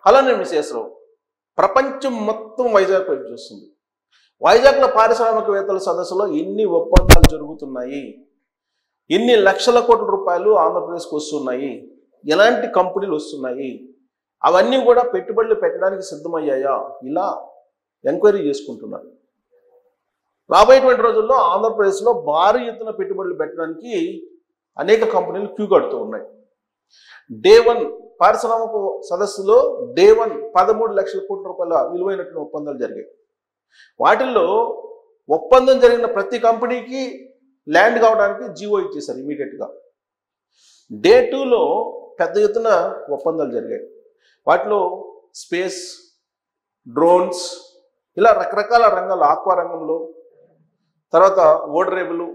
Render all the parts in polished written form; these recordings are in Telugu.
అలానే విశేషరావు ప్రపంచం మొత్తం వైజాగ్ వైపు చూస్తుంది. వైజాగ్లో పారిశ్రామికవేత్తల సదస్సులో ఎన్ని ఒప్పందాలు జరుగుతున్నాయి, ఎన్ని లక్షల కోట్ల రూపాయలు ఆంధ్రప్రదేశ్కి వస్తున్నాయి, ఎలాంటి కంపెనీలు వస్తున్నాయి, అవన్నీ కూడా పెట్టుబడులు పెట్టడానికి సిద్ధమయ్యాయా, ఇలా ఎంక్వైరీ చేసుకుంటున్నారు. రాబోయేటువంటి రోజుల్లో ఆంధ్రప్రదేశ్లో భారీ ఎత్తున పెట్టుబడులు పెట్టడానికి అనేక కంపెనీలు క్యూ కడుతూ ఉన్నాయి. డే 1 పారిశ్రామిక సదస్సులో డే 1 13 లక్షల కోట్ల రూపాయల విలువైనటువంటి ఒప్పందాలు జరిగాయి. వాటిల్లో ఒప్పందం జరిగిన ప్రతి కంపెనీకి ల్యాండ్ కావడానికి జీవో ఇచ్చేశారు ఇమీడియట్గా. డే 2లో పెద్ద ఎత్తున ఒప్పందాలు జరిగాయి. వాటిలో స్పేస్, డ్రోన్స్, ఇలా రకరకాల రంగాలు, ఆక్వా రంగంలో, తర్వాత ఓడరేబులు,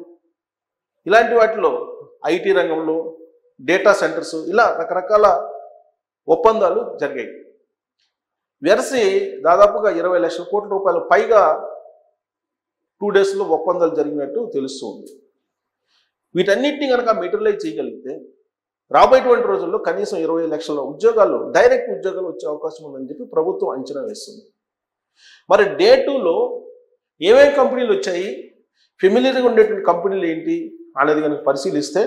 ఇలాంటి వాటిలో ఐటీ రంగంలో, డేటా సెంటర్స్, ఇలా రకరకాల ఒప్పందాలు జరిగాయి. వెరసి దాదాపుగా 20 లక్షల కోట్ల రూపాయలు పైగా 2 డేస్లో ఒప్పందాలు జరిగినట్టు తెలుస్తుంది. వీటన్నిటిని కనుక మెటీరియలైజ్ చేయగలిగితే రాబోయేటువంటి రోజుల్లో కనీసం 20 లక్షల ఉద్యోగాలు, డైరెక్ట్ ఉద్యోగాలు వచ్చే అవకాశం ఉందని చెప్పి ప్రభుత్వం అంచనా వేస్తుంది. మరి డే 2లో ఏమేమి కంపెనీలు వచ్చాయి, ఫెమిలియర్గా ఉండేటువంటి కంపెనీలు ఏంటి అనేది కనుక పరిశీలిస్తే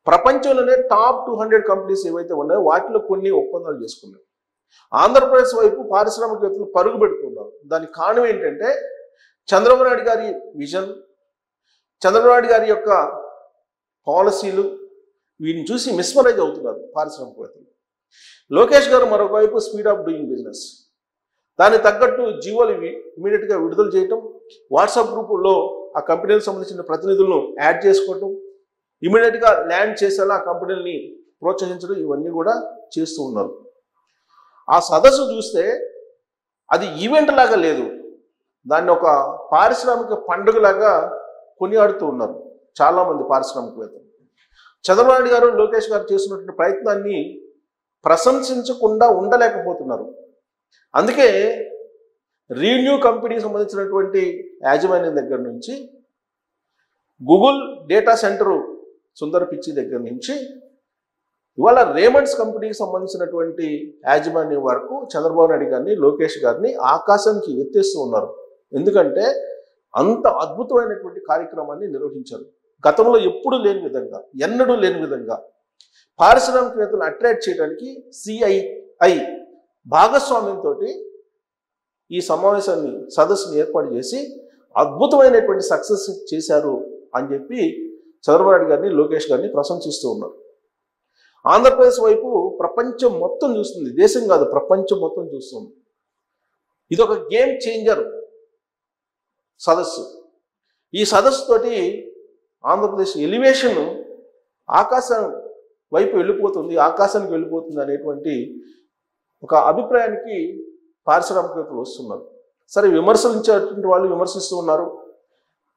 ప్రపంచంలోనే టాప్ 200 కంపెనీస్ ఏవైతే ఉన్నాయో వాటిలో కొన్ని ఒప్పందాలు చేసుకున్నాయి. ఆంధ్రప్రదేశ్ వైపు పారిశ్రామికవేత్తలు పరుగు పెడుతున్నారు. దానికి కారణం ఏంటంటే చంద్రబాబు నాయుడు గారి విజన్, చంద్రబాబు నాయుడు గారి యొక్క పాలసీలు, వీటిని చూసి మిస్మరైజ్ అవుతున్నారు పారిశ్రామికవేత్తలు. లోకేష్ గారు మరొక వైపు స్పీడ్ ఆఫ్ డూయింగ్ బిజినెస్, దానికి తగ్గట్టు జీవోలు ఇమీడియట్గా విడుదల చేయటం, వాట్సాప్ గ్రూపుల్లో ఆ కంపెనీలకు సంబంధించిన ప్రతినిధులను యాడ్ చేసుకోవటం, ఇమీడియట్గా ల్యాండ్ చేసేలా ఆ కంపెనీలని ప్రోత్సహించడం, ఇవన్నీ కూడా చేస్తూ ఉన్నారు. ఆ సదస్సు చూస్తే అది ఈవెంట్ లాగా లేదు, దాన్ని ఒక పారిశ్రామిక పండుగలాగా కొనియాడుతూ ఉన్నారు చాలామంది పారిశ్రామికవేత్తలు. చంద్రబాబు నాయుడు గారు, లోకేష్ గారు చేస్తున్నటువంటి ప్రయత్నాన్ని ప్రశంసించకుండా ఉండలేకపోతున్నారు. అందుకే రీన్యూ కంపెనీకి సంబంధించినటువంటి యాజమాన్యం దగ్గర నుంచి, గూగుల్ డేటా సెంటరు సుందర్ పిచ్చి దగ్గర నుంచి ఇవాళ రేమండ్స్ కంపెనీకి సంబంధించినటువంటి యాజమాన్యం వరకు చంద్రబాబు నాయుడు గారిని, లోకేష్ గారిని ఆకాశానికి ఎత్తేస్తూ ఉన్నారు. ఎందుకంటే అంత అద్భుతమైనటువంటి కార్యక్రమాన్ని నిర్వహించారు. గతంలో ఎప్పుడూ లేని విధంగా, ఎన్నడూ లేని విధంగా పారిశ్రామికవేత్తలను అట్రాక్ట్ చేయడానికి CII భాగస్వామ్యంతో ఈ సమావేశాన్ని, సదస్సుని ఏర్పాటు చేసి అద్భుతమైనటువంటి సక్సెస్ చేశారు అని చెప్పి చంద్రబాబు నాయుడు గారిని, లోకేష్ గారిని ప్రశంసిస్తూ ఉన్నారు. ఆంధ్రప్రదేశ్ వైపు ప్రపంచం మొత్తం చూస్తుంది, దేశం కాదు ప్రపంచం మొత్తం చూస్తుంది. ఇది ఒక గేమ్ చేంజర్ సదస్సు. ఈ సదస్సుతోటి ఆంధ్రప్రదేశ్ ఎలివేషన్ ఆకాశం వైపు వెళ్ళిపోతుంది, ఆకాశానికి వెళ్ళిపోతుంది అనేటువంటి ఒక అభిప్రాయానికి పారిశ్రామికవేత్తలు వస్తున్నారు. సరే, విమర్శించేటువంటి వాళ్ళు విమర్శిస్తూ ఉన్నారు,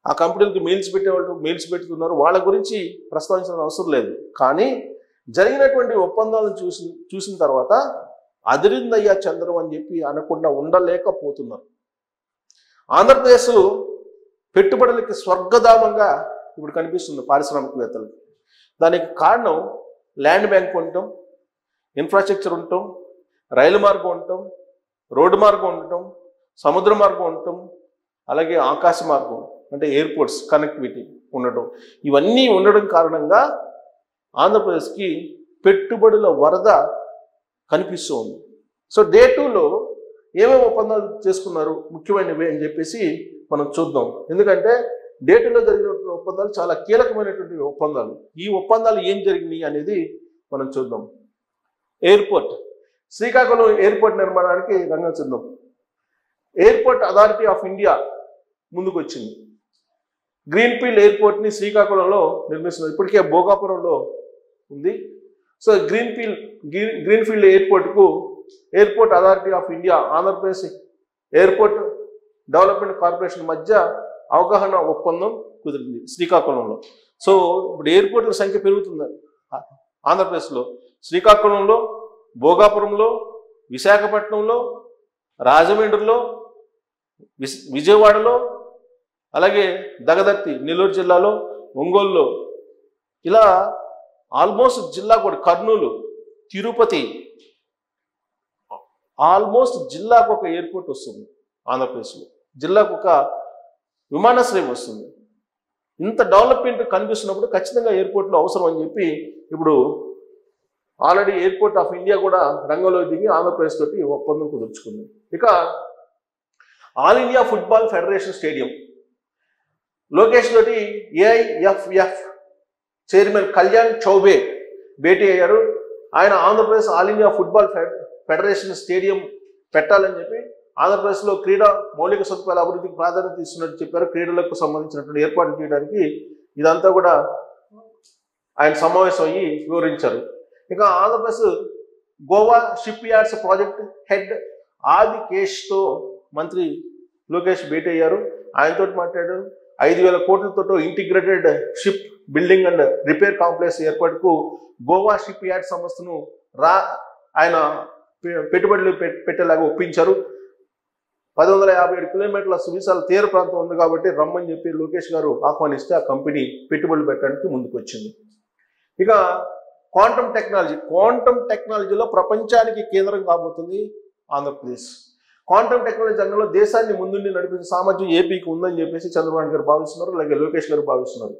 ఆ కంపెనీలకు మెయిల్స్ పెట్టేవాళ్ళు మెయిల్స్ పెడుతున్నారు, వాళ్ళ గురించి ప్రస్తావించిన అవసరం లేదు. కానీ జరిగినటువంటి ఒప్పందాలను చూసిన తర్వాత అదిరిందయ్యా చంద్రం అని చెప్పి అనకుండా ఉండలేకపోతున్నారు. ఆంధ్రప్రదేశ్ పెట్టుబడులకి స్వర్గధామంగా ఇప్పుడు కనిపిస్తుంది పారిశ్రామికవేత్తలకు. దానికి కారణం ల్యాండ్ బ్యాంక్ ఉండటం, ఇన్ఫ్రాస్ట్రక్చర్ ఉండటం, రైలు మార్గం ఉండటం, రోడ్డు మార్గం ఉండటం, సముద్ర మార్గం ఉండటం, అలాగే ఆకాశ మార్గం అంటే ఎయిర్పోర్ట్స్ కనెక్టివిటీ ఉండటం, ఇవన్నీ ఉండడం కారణంగా ఆంధ్రప్రదేశ్కి పెట్టుబడుల వరద కనిపిస్తూ ఉంది. సో డే 2లో ఏమేమి ఒప్పందాలు చేసుకున్నారు ముఖ్యమైనవి అని చెప్పేసి మనం చూద్దాం. ఎందుకంటే డే 2లో జరిగినటువంటి ఒప్పందాలు చాలా కీలకమైనటువంటి ఒప్పందాలు. ఈ ఒప్పందాలు ఏం జరిగినాయి అనేది మనం చూద్దాం. ఎయిర్పోర్ట్, శ్రీకాకుళం ఎయిర్పోర్ట్ నిర్మాణానికి రంగం సిద్ధం. ఎయిర్పోర్ట్ అథారిటీ ఆఫ్ ఇండియా ముందుకు వచ్చింది. గ్రీన్ఫీల్డ్ ఎయిర్పోర్ట్ని శ్రీకాకుళంలో నిర్మిస్తున్నారు. ఇప్పటికే భోగాపురంలో ఉంది. So greenfield ఎయిర్పోర్ట్కు airport authority of India, Andhra Pradesh airport development corporation మధ్య అవగాహన ఒప్పందం కుదిరింది శ్రీకాకుళంలో. సో ఇప్పుడు ఎయిర్పోర్ట్ల సంఖ్య పెరుగుతుంది ఆంధ్రప్రదేశ్లో. శ్రీకాకుళంలో, భోగాపురంలో, విశాఖపట్నంలో, రాజమండ్రిలో, విజయవాడలో, అలాగే దగదర్తి నెల్లూరు జిల్లాలో, ఒంగోలులో, ఇలా ఆల్మోస్ట్ జిల్లా కూడా కర్నూలు, తిరుపతి, ఆల్మోస్ట్ జిల్లాకు ఒక ఎయిర్పోర్ట్ వస్తుంది ఆంధ్రప్రదేశ్లో, జిల్లాకు ఒక విమానాశ్రయం వస్తుంది. ఇంత డెవలప్మెంట్ కనిపిస్తున్నప్పుడు ఖచ్చితంగా ఎయిర్పోర్ట్లో అవసరం అని చెప్పి ఇప్పుడు ఆల్రెడీ ఎయిర్పోర్ట్ ఆఫ్ ఇండియా కూడా రంగంలో దిగి ఆంధ్రప్రదేశ్ తోటి ఒప్పందం కుదుర్చుకుంది. ఇక all India football federation stadium Lokesh తోటి ఏఐఎఫ్ఎఫ్ చైర్మన్ కళ్యాణ్ చౌబే భేటీ అయ్యారు. ఆయన Andhra Pradesh all India football federation stadium పెట్టాలని చెప్పి ఆంధ్రప్రదేశ్లో క్రీడా మౌలిక సదుపాయాల అభివృద్ధికి ప్రాధాన్యత ఇస్తున్నట్టు చెప్పారు. క్రీడలకు సంబంధించినటువంటి ఏర్పాట్లు చేయడానికి ఇదంతా కూడా ఆయన సమావేశం అయ్యి వివరించారు. ఇక Andhra Pradesh Goa ship yards project head ఆదికేష్తో మంత్రి లోకేష్ భేటీ అయ్యారు. ఆయనతో మాట్లాడారు. 5,000 కోట్లతో integrated ship building and repair complex ఏర్పాటుకు గోవా షిప్ యార్డ్ సంస్థను ఆయన పెట్టుబడులు పెట్టేలాగా ఒప్పించారు. 1,157 కిలోమీటర్ల సువిశాల తీర ప్రాంతం ఉంది కాబట్టి రమ్మని చెప్పి లోకేష్ గారు ఆహ్వానిస్తే ఆ కంపెనీ పెట్టుబడులు పెట్టడానికి ముందుకు వచ్చింది. ఇక క్వాంటమ్ టెక్నాలజీలో ప్రపంచానికి కేంద్రం కాబోతుంది ఆంధ్రప్రదేశ్. క్వాంటమ్ టెక్నాలజీ రంగంలో దేశాన్ని ముందుండి నడిపించే సామర్థ్యం ఏపీకి ఉందని చెప్పేసి చంద్రబాబు నాయుడు గారు భావిస్తున్నారు, అలాగే లోకేష్ గారు భావిస్తున్నారు.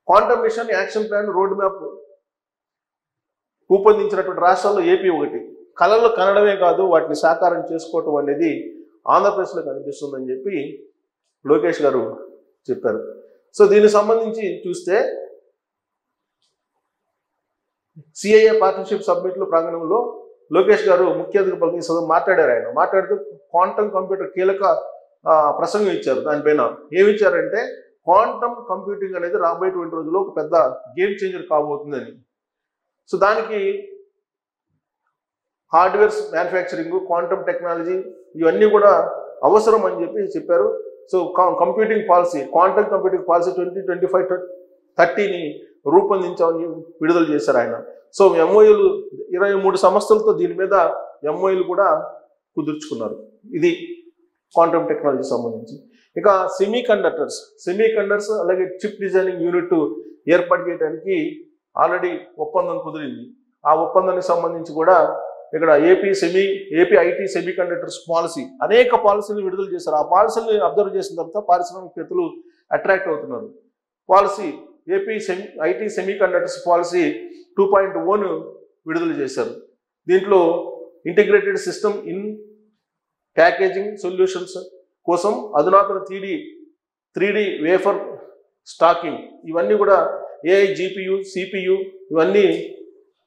Quantum mission action plan road map రూపొందించినటువంటి రాష్ట్రాల్లో ఏపీ ఒకటి. కళలు కనడమే కాదు, వాటిని సాకారం చేసుకోవటం అనేది ఆంధ్రప్రదేశ్లో కనిపిస్తుందని చెప్పి లోకేష్ గారు చెప్పారు. సో దీనికి సంబంధించి చూస్తే సిఐఏ పార్ట్నర్షిప్ సబ్మిట్లో ప్రాంగణంలో లోకేష్ గారు ముఖ్య అతిథి పలికి మాట్లాడారు. ఆయన మాట్లాడుతూ క్వాంటమ్ కంప్యూటర్ కీలక ప్రసంగం ఇచ్చారు. దానిపైన ఏమిచ్చారంటే క్వాంటమ్ కంప్యూటింగ్ అనేది రాబోయేటువంటి రోజుల్లో ఒక పెద్ద గేమ్ చేంజర్ కాబోతుందని. సో దానికి హార్డ్వేర్స్ మ్యానుఫ్యాక్చరింగ్, క్వాంటమ్ టెక్నాలజీ ఇవన్నీ కూడా అవసరం అని చెప్పి చెప్పారు. So computing policy, quantum computing policy 2025-30ని రూపొందించామని విడుదల చేశారు ఆయన. సో ఎంఓయూలు 23 సంస్థలతో దీని మీద ఎంఓయూలు కూడా కుదుర్చుకున్నారు. ఇది క్వాంటమ్ టెక్నాలజీ సంబంధించి. ఇక సెమీ కండక్టర్స్ అలాగే చిప్ డిజైనింగ్ యూనిట్ ఏర్పాటు చేయడానికి ఆల్రెడీ ఒప్పందం కుదిరింది. ఆ ఒప్పందానికి సంబంధించి కూడా ఇక్కడ AP IT semi conductors policy అనేక పాలసీలు విడుదల చేశారు. ఆ పాలసీని అబ్జర్వ్ చేసిన తర్వాత పారిశ్రామికవేత్తలు అట్రాక్ట్ అవుతున్నారు. Policy IT semi conductors policy 2.0 విడుదల చేశారు. దీంట్లో integrated system in packaging solutions కోసం అధునాతన 3D వేఫర్ స్టాకింగ్ ఇవన్నీ కూడా ఏఐ జీపీయూ సిపియు ఇవన్నీ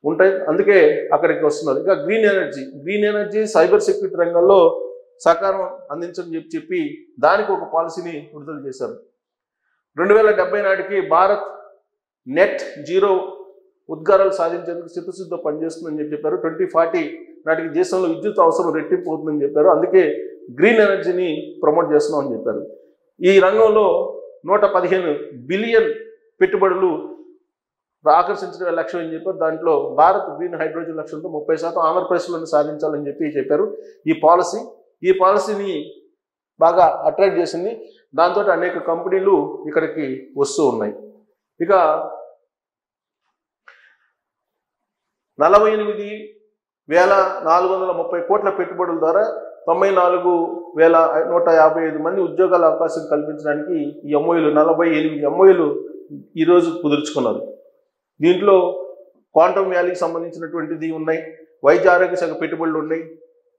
ఉంటాయి. అందుకే అక్కడికి వస్తున్నారు. ఇంకా గ్రీన్ ఎనర్జీ సైబర్ సెక్యూరిటీ రంగంలో సహకారం అందించని చెప్పి దానికి ఒక పాలసీని విడుదల చేశారు. 2070 నాటికి భారత్ నెట్ జీరో ఉద్గారాలు సాధించేందుకు చిత్తశుద్ధితో పనిచేస్తుందని చెప్పారు. 2040 నాటికి దేశంలో విద్యుత్ అవసరం రెట్టింపు అవుతుందని చెప్పారు. అందుకే గ్రీన్ ఎనర్జీని ప్రమోట్ చేస్తున్నాం అని చెప్పారు. ఈ రంగంలో 115 బిలియన్ పెట్టుబడులు ఆకర్షించడమే లక్ష్యం అని చెప్పారు. దాంట్లో భారత్ గ్రీన్ హైడ్రోజన్ లక్ష్యంతో 30% ఆంధ్రప్రదేశ్లోనే సాధించాలని చెప్పారు. ఈ పాలసీని బాగా అట్రాక్ట్ చేసింది. దాంతో అనేక కంపెనీలు ఇక్కడికి వస్తూ ఉన్నాయి. ఇక 48,430 కోట్ల పెట్టుబడుల ద్వారా 94,155 మంది ఉద్యోగాల అవకాశం కల్పించడానికి ఈ ఎంఓయూలు 48 ఎంఓయూలు ఈరోజు కుదుర్చుకున్నారు. దీంట్లో క్వాంటమ్ వ్యాలీకి సంబంధించినటువంటిది ఉన్నాయి, వైద్య ఆరోగ్య శాఖ పెట్టుబడులు ఉన్నాయి,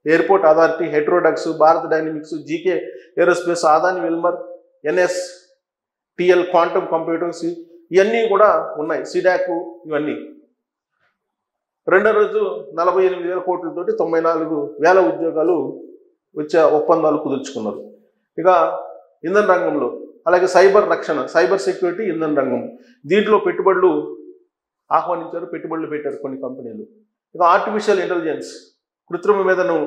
ఎయిర్పోర్ట్ అథారిటీ, హెట్రోడక్స్, Bharat dynamics, GK aerospace, Adani Wilmar, NSTL quantum computers ఇవన్నీ కూడా ఉన్నాయి, సిడాక్ ఇవన్నీ. రెండో రోజు 48,000 కోట్లతోటి 94,000 ఉద్యోగాలు వచ్చే ఒప్పందాలు కుదుర్చుకున్నారు. ఇక ఇంధన రంగంలో అలాగే సైబర్ సెక్యూరిటీ ఇంధన రంగం దీంట్లో పెట్టుబడులు ఆహ్వానించారు, పెట్టుబడులు పెట్టారు కొన్ని కంపెనీలు. ఇక ఆర్టిఫిషియల్ ఇంటెలిజెన్స్ కృత్రిమ మేధను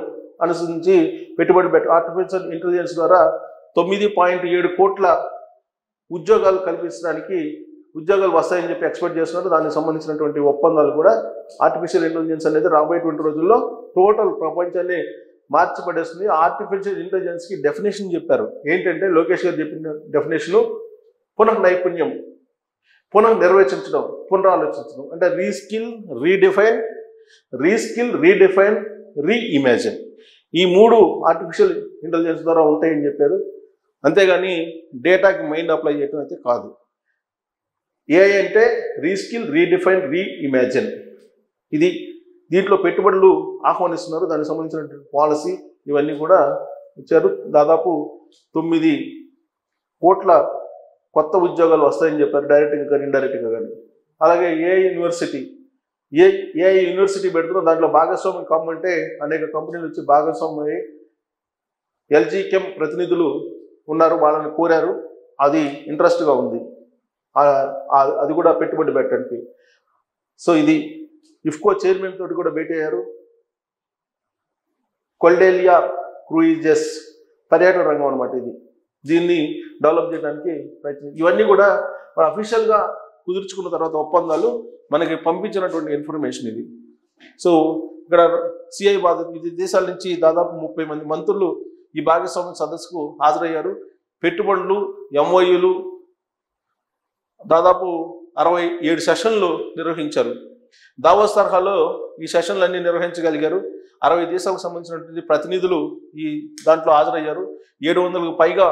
అనుసరించి పెట్టుబడి ఆర్టిఫిషియల్ ఇంటెలిజెన్స్ ద్వారా 9.7 కోట్ల ఉద్యోగాలు కల్పించడానికి ఉద్యోగాలు వస్తాయని చెప్పి ఎక్స్పెక్ట్ చేస్తున్నారు. దానికి సంబంధించినటువంటి ఒప్పందాలు కూడా ఆర్టిఫిషియల్ ఇంటెలిజెన్స్ అనేది రాబోయేటువంటి రోజుల్లో టోటల్ ప్రపంచాన్ని మార్చిపడేస్తుంది. ఆర్టిఫిషియల్ ఇంటెలిజెన్స్కి డెఫినేషన్ చెప్పారు. ఏంటంటే లోకేష్ గారు చెప్పిన డెఫినేషను పునఃనైపుణ్యం, పునర్నిర్వచించడం, పునరాలోచించడం అంటే రీస్కిల్, రీడిఫైన్, రీఇమాజిన్. ఈ 3 ఆర్టిఫిషియల్ ఇంటెలిజెన్స్ ద్వారా ఉంటాయని చెప్పారు. అంతేగాని డేటాకి మైండ్ అప్లై చేయడం అయితే కాదు. ఏఐ అంటే రీస్కిల్, రీడిఫైన్, రీఇమాజిన్. ఇది దీంట్లో పెట్టుబడులు ఆహ్వానిస్తున్నారు. దానికి సంబంధించినటువంటి పాలసీ ఇవన్నీ కూడా ఇచ్చారు. దాదాపు 9 కోట్ల కొత్త ఉద్యోగాలు వస్తాయని చెప్పారు, డైరెక్ట్గా కానీ ఇండైరెక్ట్గా కానీ. అలాగే ఏఐ యూనివర్సిటీ పెడుతున్నారు. దాంట్లో భాగస్వామ్యం కమ్మంటే అనేక కంపెనీలు వచ్చి భాగస్వామ్యం ఎల్జీ కెమ్ ప్రతినిధులు ఉన్నారు, వాళ్ళని కోరారు. అది ఇంట్రెస్ట్గా ఉంది, అది కూడా పెట్టుబడి పెట్టడానికి. సో ఇది ఇఫ్కో చైర్మన్ తోటి కూడా భేటీ అయ్యారు. కొల్డేలియా క్రూయిజెస్ పర్యాటక రంగం అనమాట ఇది. దీన్ని డెవలప్ చేయడానికి ప్రయత్నం. ఇవన్నీ కూడా అఫీషియల్గా కుదుర్చుకున్న తర్వాత ఒప్పందాలు మనకి పంపించినటువంటి ఇన్ఫర్మేషన్ ఇది. సో ఇక్కడ సిఐ వివిధ దేశాల నుంచి దాదాపు 30 మంది మంత్రులు ఈ భాగస్వామ్య సదస్సుకు హాజరయ్యారు. పెట్టుబడులు, ఎంఓయూలు దాదాపు 67 సెషన్లు నిర్వహించారు. దావోస్ తరహాలో ఈ సెషన్లన్నీ నిర్వహించగలిగారు. 60 దేశాలకు సంబంధించినటువంటి ప్రతినిధులు ఈ దాంట్లో హాజరయ్యారు. 700కు పైగా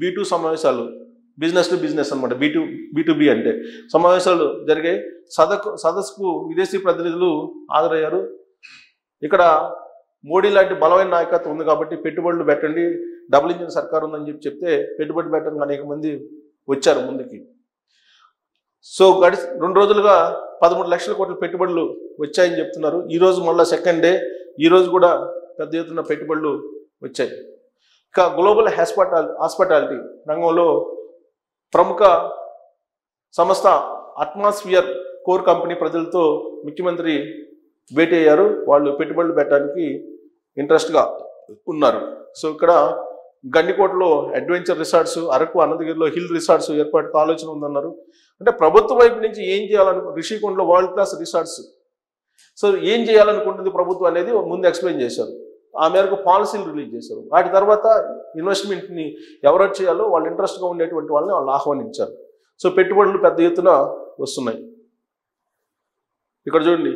B2 సమావేశాలు, బిజినెస్ టు బిజినెస్ అనమాట, B2B అంటే సమావేశాలు జరిగాయి. సదస్సుకు విదేశీ ప్రతినిధులు హాజరయ్యారు. ఇక్కడ మోడీ లాంటి బలమైన నాయకత్వం ఉంది కాబట్టి పెట్టుబడులు పెట్టండి, డబుల్ ఇంజిన్ సర్కార్ ఉందని చెప్తే పెట్టుబడి పెట్టడానికి అనేక మంది వచ్చారు ముందుకి. సో 2 రోజులుగా 13 లక్షల కోట్ల పెట్టుబడులు వచ్చాయని చెప్తున్నారు. ఈరోజు మళ్ళీ సెకండ్ డే, ఈరోజు కూడా పెద్ద ఎత్తున పెట్టుబడులు వచ్చాయి. ఇక గ్లోబల్ హాస్పిటాలిటీ రంగంలో ప్రముఖ సంస్థ అట్మాస్ఫియర్ కోర్ కంపెనీ ప్రజలతో ముఖ్యమంత్రి భేటీ అయ్యారు. వాళ్ళు పెట్టుబడులు పెట్టడానికి ఇంట్రెస్ట్గా ఉన్నారు. సో ఇక్కడ గండికోటలో అడ్వెంచర్ రిసార్ట్స్, అరకు అనంతగిరిలో హిల్ రిసార్ట్స్ ఏర్పాటుకు ఆలోచన ఉందన్నారు. అంటే ప్రభుత్వం వైపు నుంచి ఏం రిషికొండలో వరల్డ్ క్లాస్ రిసార్ట్స్. సో ఏం చేయాలనుకుంటుంది ప్రభుత్వం అనేది ముందు ఎక్స్ప్లెయిన్ చేశారు. ఆ మేరకు పాలసీలు రిలీజ్ చేశారు. వాటి తర్వాత ఇన్వెస్ట్మెంట్ని ఎవరు చేయాలో వాళ్ళు ఇంట్రెస్ట్గా ఉండేటువంటి వాళ్ళని వాళ్ళు ఆహ్వానించారు. సో పెట్టుబడులు పెద్ద ఎత్తున వస్తున్నాయి. ఇక్కడ చూడండి,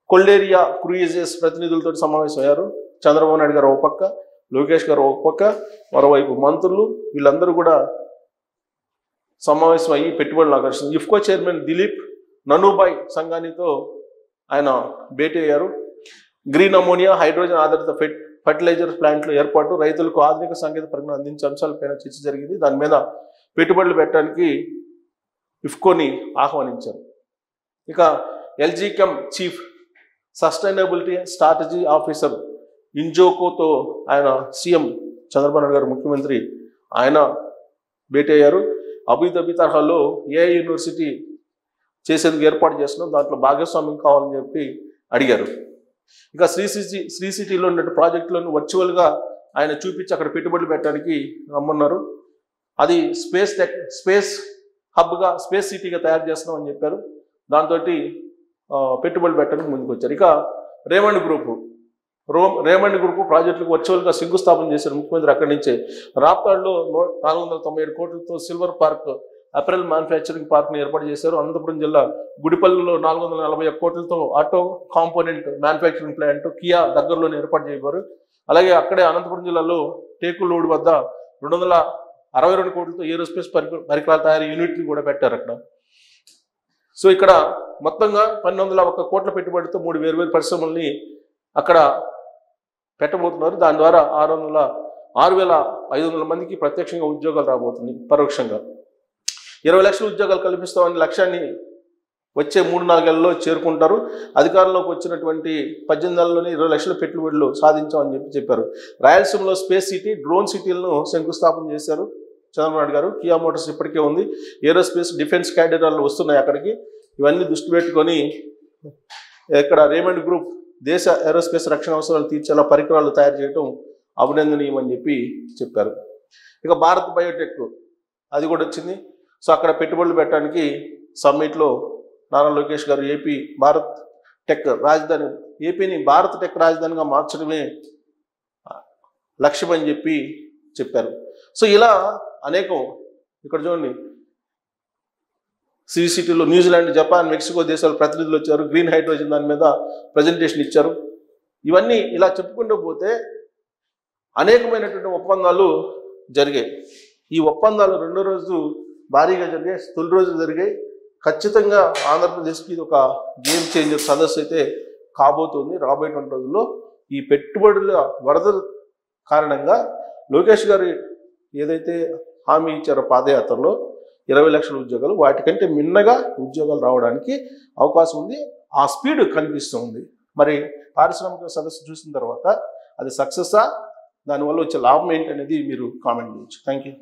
కొల్డేరియా క్రూయిజెస్ ప్రతినిధులతో సమావేశం అయ్యారు. చంద్రబాబు నాయుడు గారు ఒక పక్క, లోకేష్ గారు ఒక పక్క, మరోవైపు మంత్రులు, వీళ్ళందరూ కూడా సమావేశం అయ్యి పెట్టుబడులు ఆకర్షించారు. ఇఫ్కో చైర్మన్ దిలీప్ ననుబాయ్ సంఘానితో ఆయన భేటీ అయ్యారు. గ్రీన్ అమోనియా, హైడ్రోజన్ ఆధారిత ఫర్టిలైజర్ ప్లాంట్లు ఏర్పాటు, రైతులకు ఆధునిక సాంకేతిక పరిజ్ఞానం అందించే అంశాలపైన చర్చ జరిగింది. దాని మీద పెట్టుబడులు పెట్టడానికి ఇఫ్కోని ఆహ్వానించారు. ఇక ఎల్జీ కెమ్ చీఫ్ సస్టైనబిలిటీ స్ట్రాటజీ ఆఫీసర్ ఇంజోకోతో ఆయన సీఎం చంద్రబాబు నాయుడు గారు ముఖ్యమంత్రి ఆయన భేటీ అయ్యారు. అబుదాబి తరహాలో ఏఐ యూనివర్సిటీ చేసేందుకు ఏర్పాటు చేస్తున్నాం, దాంట్లో భాగస్వామ్యం కావాలని చెప్పి అడిగారు. ఇక శ్రీ సిటీలో ఉన్న ప్రాజెక్టులను వర్చువల్గా ఆయన చూపించి అక్కడ పెట్టుబడులు పెట్టడానికి రమ్మన్నారు. అది స్పేస్ హబ్గా, స్పేస్ సిటీగా తయారు చేస్తున్నామని చెప్పారు. దాంతో పెట్టుబడులు పెట్టడానికి ముందుకు వచ్చారు. ఇక రేమండ్ గ్రూప్ ప్రాజెక్టులకు వర్చువల్గా శంకుస్థాపన చేశారు ముఖ్యమంత్రి. అక్కడి నుంచే రాప్తాడులో 497 కోట్లతో సిల్వర్ పార్క్ అపెరల్ మ్యానుఫ్యాక్చరింగ్ పార్క్ని ఏర్పాటు చేశారు. అనంతపురం జిల్లా గుడిపల్లిలో 441 కోట్లతో auto component manufacturing plant Kia దగ్గరలోనే ఏర్పాటు చేయబోరు. అలాగే అక్కడే అనంతపురం జిల్లాలో టేకులూడు వద్ద 262 కోట్లతో ఏరోస్పేస్ పరికరాల తయారీ యూనిట్ని కూడా పెట్టారు అక్కడ. సో ఇక్కడ మొత్తంగా 1201 కోట్ల పెట్టుబడితో 3 వేర్వేరు పరిశ్రమల్ని అక్కడ పెట్టబోతున్నారు. దాని ద్వారా 6,500 మందికి ప్రత్యక్షంగా ఉద్యోగాలు రాబోతుంది, పరోక్షంగా 20 లక్షల ఉద్యోగాలు కల్పిస్తామని లక్ష్యాన్ని వచ్చే 3-4 ఏళ్లలో చేరుకుంటారు. అధికారంలోకి వచ్చినటువంటి 18 నెలల్లోనే 20 లక్షల పెట్టుబడులు సాధించామని చెప్పారు. రాయలసీమలో స్పేస్ సిటీ, డ్రోన్ సిటీలను శంకుస్థాపన చేశారు చంద్రబాబు నాయుడు గారు. కియా మోటార్స్ ఇప్పటికే ఉంది. ఏరోస్పేస్ డిఫెన్స్ క్యాడర్లు వస్తున్నాయి అక్కడికి. ఇవన్నీ దృష్టి పెట్టుకొని ఇక్కడ రేమండ్ గ్రూప్ దేశ ఏరోస్పేస్ రక్షణ అవసరాలు తీర్చేలా పరికరాలు తయారు చేయడం అభినందనీయమని చెప్పారు. ఇక భారత్ బయోటెక్ అది కూడా వచ్చింది. సో అక్కడ పెట్టుబడులు పెట్టడానికి సమ్మిట్లో నారా లోకేష్ గారు ఏపీని భారత్ టెక్ రాజధానిగా మార్చడమే లక్ష్యం అని చెప్పారు. సో ఇలా అనేకం ఇక్కడ చూడండి, సిటీలో న్యూజిలాండ్, జపాన్, మెక్సికో దేశాల ప్రతినిధులు వచ్చారు. గ్రీన్ హైడ్రోజన్ దాని మీద ప్రజెంటేషన్ ఇచ్చారు. ఇవన్నీ ఇలా చెప్పుకుంటూ పోతే అనేకమైనటువంటి ఒప్పందాలు జరిగాయి. ఈ ఒప్పందాలు రెండో రోజు భారీగా జరిగాయి, తొలి రోజు జరిగాయి. ఖచ్చితంగా ఆంధ్రప్రదేశ్కి ఇది ఒక గేమ్ చేంజర్ సదస్సు అయితే కాబోతుంది రాబోయేటువంటి రోజుల్లో. ఈ పెట్టుబడుల వరద కారణంగా లోకేష్ గారు ఏదైతే హామీ ఇచ్చారో పాదయాత్రలో 20 లక్షల ఉద్యోగాలు, వాటికంటే మిన్నగా ఉద్యోగాలు రావడానికి అవకాశం ఉంది. ఆ స్పీడ్ కనిపిస్తుంది. మరి పారిశ్రామిక సదస్సు చూసిన తర్వాత అది సక్సెస్సా, దానివల్ల వచ్చే లాభం ఏంటి అనేది మీరు కామెంట్ చేయొచ్చు. Thank you.